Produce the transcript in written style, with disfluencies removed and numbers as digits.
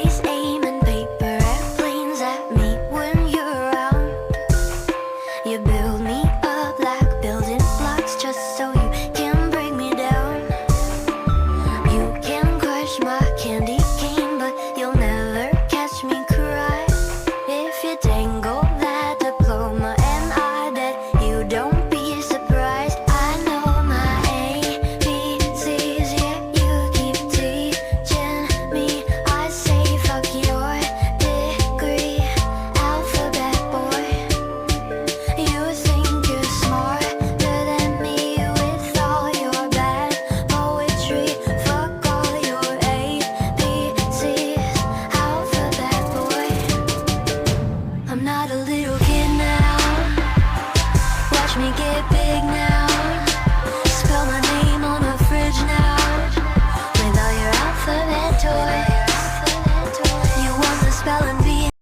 always aiming paper airplanes at me when you're around. You build me up like building blocks just so you can break me down. You can crush my candy cane, but you'll never catch me cry. If you dangle that diploma and I bet you don't be surprised. I know my ABCs, yet you keep teaching me. I say fuck your degree, alphabet boy. You think you're smarter than me with all your bad poetry. Fuck all your ABCs, alphabet boy. I'm not a